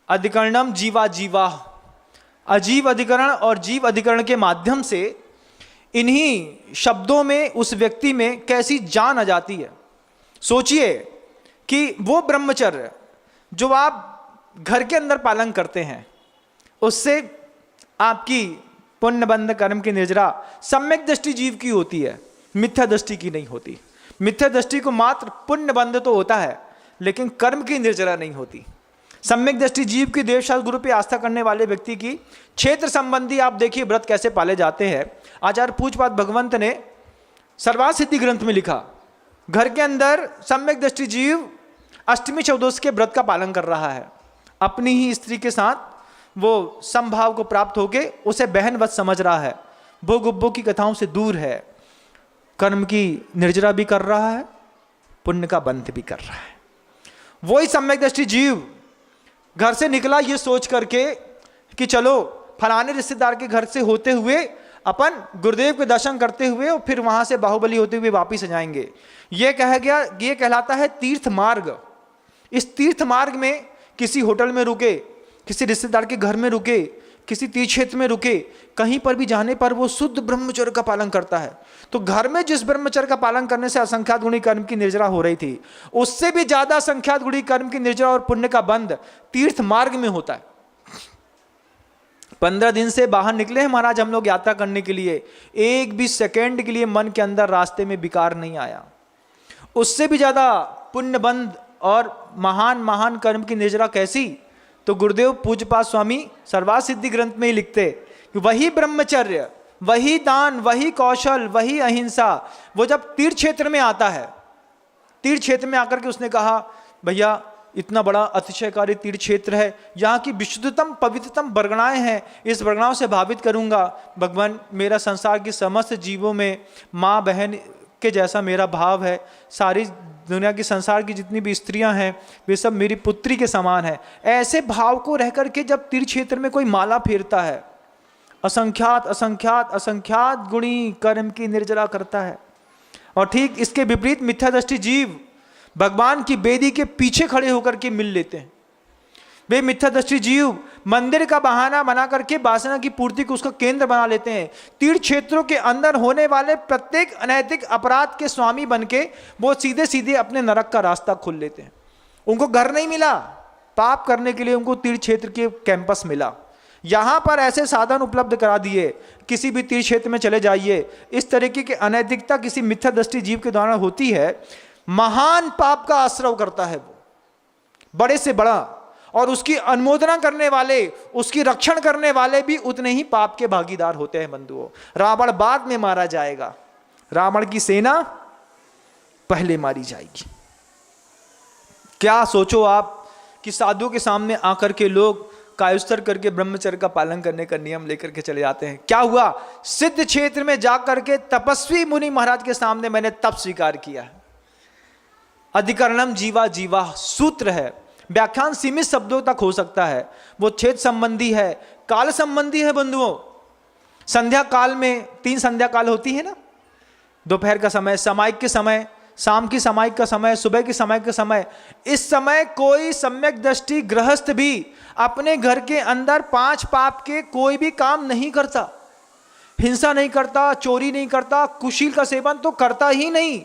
अधिकरणम जीवा जीवा, अजीव अधिकरण और जीव अधिकरण के माध्यम से इन्हीं शब्दों में उस व्यक्ति में कैसी जान आ जाती है। सोचिए कि वो ब्रह्मचर्य जो आप घर के अंदर पालन करते हैं, उससे आपकी पुण्यबंध कर्म की निर्जरा सम्यक दृष्टि जीव की होती है, मिथ्या दृष्टि की नहीं होती। मिथ्या दृष्टि को मात्र पुण्यबंध तो होता है, लेकिन कर्म की निर्जरा नहीं होती। सम्यक दृष्टि जीव की देवशास्त्र गुरु पे आस्था करने वाले व्यक्ति की क्षेत्र संबंधी आप देखिए व्रत कैसे पाले जाते हैं। आचार्य पूज्यपाद भगवंत ने सर्वार्थ सिद्धि ग्रंथ में लिखा, घर के अंदर सम्यक दृष्टि जीव अष्टमी चौदस के व्रत का पालन कर रहा है। अपनी ही स्त्री के साथ वो समभाव को प्राप्त होके उसे बहनवत समझ रहा है, भोग उपभोग की कथाओं से दूर है, कर्म की निर्जरा भी कर रहा है, पुण्य का बंध भी कर रहा है। वही सम्यक दृष्टि जीव घर से निकला ये सोच करके कि चलो फलाने रिश्तेदार के घर से होते हुए अपन गुरुदेव के दर्शन करते हुए और फिर वहां से बाहुबली होते हुए वापिस जाएंगे। ये कह गया, ये कहलाता है तीर्थ मार्ग। इस तीर्थ मार्ग में किसी होटल में रुके, किसी रिश्तेदार के घर में रुके, किसी तीर्थ क्षेत्र में रुके, कहीं पर भी जाने पर वो शुद्ध ब्रह्मचर्य का पालन करता है। तो घर में जिस ब्रह्मचर्य का पालन करने से असंख्यात गुणी कर्म की निर्जरा हो रही थी, उससे भी ज्यादा असंख्यात गुणी कर्म की निर्जरा और पुण्य का बंध तीर्थ मार्ग में होता है। 15 दिन से बाहर निकले हैं महाराज हम लोग यात्रा करने के लिए, एक भी सेकेंड के लिए मन के अंदर रास्ते में विकार नहीं आया। उससे भी ज्यादा पुण्य बंध और महान महान कर्म की निर्जरा कैसी, तो गुरुदेव पूज्यपाद स्वामी सर्वार्थ सिद्धि ग्रंथ में ही लिखते कि वही ब्रह्मचर्य, वही दान, वही कौशल, वही अहिंसा, वो जब तीर्थ क्षेत्र में आता है, तीर्थ क्षेत्र में आकर के उसने कहा भैया इतना बड़ा अतिशयकारी तीर्थ क्षेत्र है, यहाँ की विशुद्धतम पवित्रतम बरगणाएं हैं, इस बरगणाओं से भावित करूंगा भगवान, मेरा संसार की समस्त जीवों में माँ बहन के जैसा मेरा भाव है, सारी दुनिया की संसार की जितनी भी स्त्रियां हैं वे सब मेरी पुत्री के समान है। ऐसे भाव को रह करके जब तीर्थ क्षेत्र में कोई माला फेरता है, असंख्यात असंख्यात असंख्यात गुणी कर्म की निर्जरा करता है। और ठीक इसके विपरीत मिथ्या दृष्टि जीव भगवान की बेदी के पीछे खड़े होकर के मिल लेते हैं। वे मिथ्या दृष्टि जीव मंदिर का बहाना बना करके वासना की पूर्ति को उसका केंद्र बना लेते हैं। तीर्थ क्षेत्रों के अंदर होने वाले प्रत्येक अनैतिक अपराध के स्वामी बनके वो सीधे सीधे अपने नरक का रास्ता खोल लेते हैं। उनको घर नहीं मिला, पाप करने के लिए उनको तीर्थ क्षेत्र के कैंपस मिला। यहां पर ऐसे साधन उपलब्ध करा दिए, किसी भी तीर्थ क्षेत्र में चले जाइए, इस तरीके की अनैतिकता किसी मिथ्या दृष्टि जीव के द्वारा होती है, महान पाप का आश्रय करता है वो, बड़े से बड़ा, और उसकी अनुमोदना करने वाले, उसकी रक्षण करने वाले भी उतने ही पाप के भागीदार होते हैं बंधुओं। रावण बाद में मारा जाएगा, रावण की सेना पहले मारी जाएगी। क्या सोचो आप कि साधुओं के सामने आकर के लोग कायुस्तर करके ब्रह्मचर्य का पालन करने का नियम लेकर के चले जाते हैं। क्या हुआ, सिद्ध क्षेत्र में जाकर के तपस्वी मुनि महाराज के सामने मैंने तप स्वीकार किया है। अधिकरणम जीवा जीवा सूत्र है, व्याख्यान सीमित शब्दों तक हो सकता है, वो क्षेत्र संबंधी है, काल संबंधी है बंधुओं। संध्या काल में 3 संध्या काल होती है ना, दोपहर का समय, सामायिक के समय, शाम की सामायिक का समय, सुबह की सामायिक का समय। इस समय कोई सम्यक दृष्टि गृहस्थ भी अपने घर के अंदर 5 पाप के कोई भी काम नहीं करता, हिंसा नहीं करता, चोरी नहीं करता, कुशील का सेवन तो करता ही नहीं।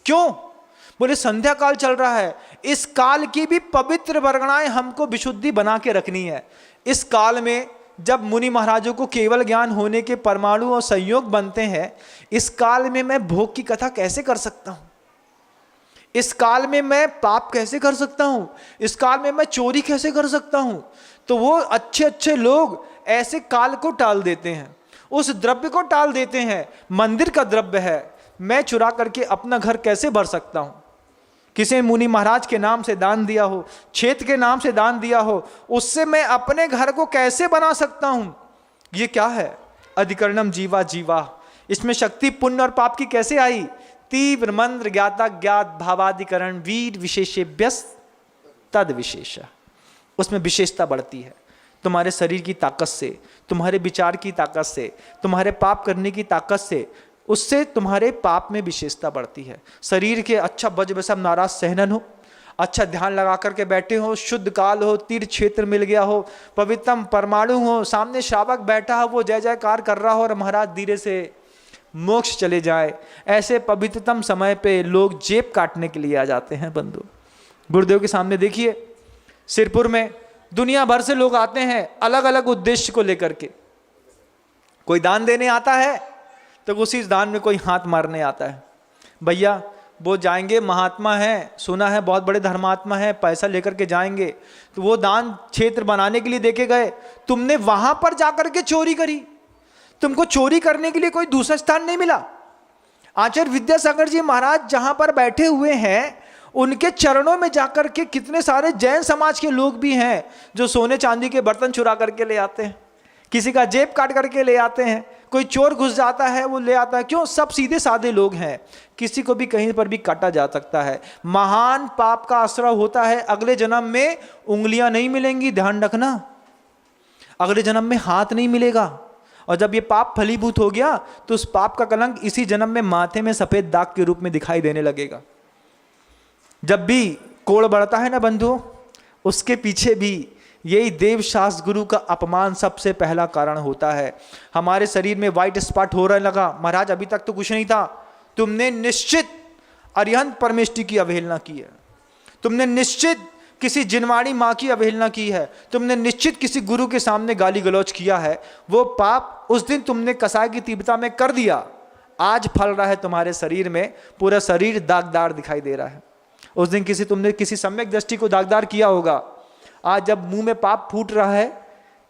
क्यों? बोले संध्या काल चल रहा है, इस काल की भी पवित्र वर्गणाएं हमको विशुद्धि बना के रखनी है। इस काल में जब मुनि महाराजों को केवल ज्ञान होने के परमाणु और संयोग बनते हैं, इस काल में मैं भोग की कथा कैसे कर सकता हूं, इस काल में मैं पाप कैसे कर सकता हूं, इस काल में मैं चोरी कैसे कर सकता हूं। तो वो अच्छे अच्छे लोग ऐसे काल को टाल देते हैं, उस द्रव्य को टाल देते हैं। मंदिर का द्रव्य है, मैं चुरा करके अपना घर कैसे भर सकता हूं। किसी मुनि महाराज के नाम से दान दिया हो, क्षेत्र के नाम से दान दिया हो, उससे मैं अपने घर को कैसे बना सकता हूं। ये क्या है? अधिकरणम जीवा जीवा। इसमें शक्ति पुण्य और पाप की कैसे आई? तीव्र मंत्र ज्ञाता ज्ञात भावाधिकरण वीर विशेषेभ्यस तद विशेष, उसमें विशेषता बढ़ती है। तुम्हारे शरीर की ताकत से, तुम्हारे विचार की ताकत से, तुम्हारे पाप करने की ताकत से, उससे तुम्हारे पाप में विशेषता बढ़ती है। शरीर के अच्छा बज बसम नाराज सहनन हो, अच्छा ध्यान लगा करके बैठे हो, शुद्ध काल हो, तीर्थ क्षेत्र मिल गया हो, पवित्रम परमाणु हो, सामने श्रावक बैठा हो, वो जय जयकार कर रहा हो और महाराज धीरे से मोक्ष चले जाए, ऐसे पवित्रतम समय पे लोग जेब काटने के लिए आ जाते हैं। बंधु गुरुदेव के सामने देखिए, सिरपुर में दुनिया भर से लोग आते हैं अलग अलग उद्देश्य को लेकर के। कोई दान देने आता है तो उसी दान में कोई हाथ मारने आता है। भैया वो जाएंगे, महात्मा हैं, सुना है बहुत बड़े धर्मात्मा हैं, पैसा लेकर के जाएंगे, तो वो दान क्षेत्र बनाने के लिए देखे गए, तुमने वहां पर जाकर के चोरी करी, तुमको चोरी करने के लिए कोई दूसरा स्थान नहीं मिला। आचार्य विद्यासागर जी महाराज जहां पर बैठे हुए हैं, उनके चरणों में जाकर के कितने सारे जैन समाज के लोग भी हैं जो सोने चांदी के बर्तन चुरा करके ले आते हैं, किसी का जेब काट करके ले आते हैं, कोई चोर घुस जाता है वो ले आता है। क्यों? सब सीधे साधे लोग हैं, किसी को भी कहीं पर भी काटा जा सकता है। महान पाप का आश्रय होता है, अगले जन्म में उंगलियां नहीं मिलेंगी, ध्यान रखना, अगले जन्म में हाथ नहीं मिलेगा। और जब ये पाप फलीभूत हो गया तो उस पाप का कलंक इसी जन्म में माथे में सफेद दाग के रूप में दिखाई देने लगेगा। जब भी कोढ़ बढ़ता है ना बंधुओं, उसके पीछे भी यही देवशास्त्र गुरु का अपमान सबसे पहला कारण होता है। हमारे शरीर में व्हाइट स्पॉट हो रहा लगा, महाराज अभी तक तो कुछ नहीं था, तुमने निश्चित अरिहंत परमेष्टि की अवहेलना की है, तुमने निश्चित किसी जिनवाणी माँ की अवहेलना की है, तुमने निश्चित किसी गुरु के सामने गाली गलौज किया है। वो पाप उस दिन तुमने कसाई की तीव्रता में कर दिया, आज फल रहा है तुम्हारे शरीर में, पूरा शरीर दागदार दिखाई दे रहा है। उस दिन तुमने किसी सम्यक दृष्टि को दागदार किया होगा, आज जब मुंह में पाप फूट रहा है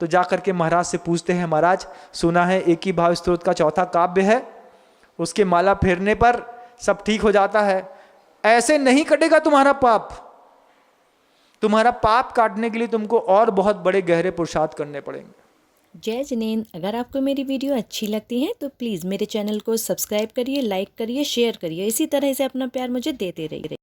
तो जाकर के महाराज से पूछते हैं, महाराज सुना है एक ही भाव स्तोत्र का चौथा काव्य है, उसके माला फेरने पर सब ठीक हो जाता है। ऐसे नहीं कटेगा तुम्हारा पाप, तुम्हारा पाप काटने के लिए तुमको और बहुत बड़े गहरे पुरुषार्थ करने पड़ेंगे। जय जिनेंद्र, अगर आपको मेरी वीडियो अच्छी लगती है तो प्लीज़ मेरे चैनल को सब्सक्राइब करिए, लाइक करिए, शेयर करिए, इसी तरह से अपना प्यार मुझे देते रहिए।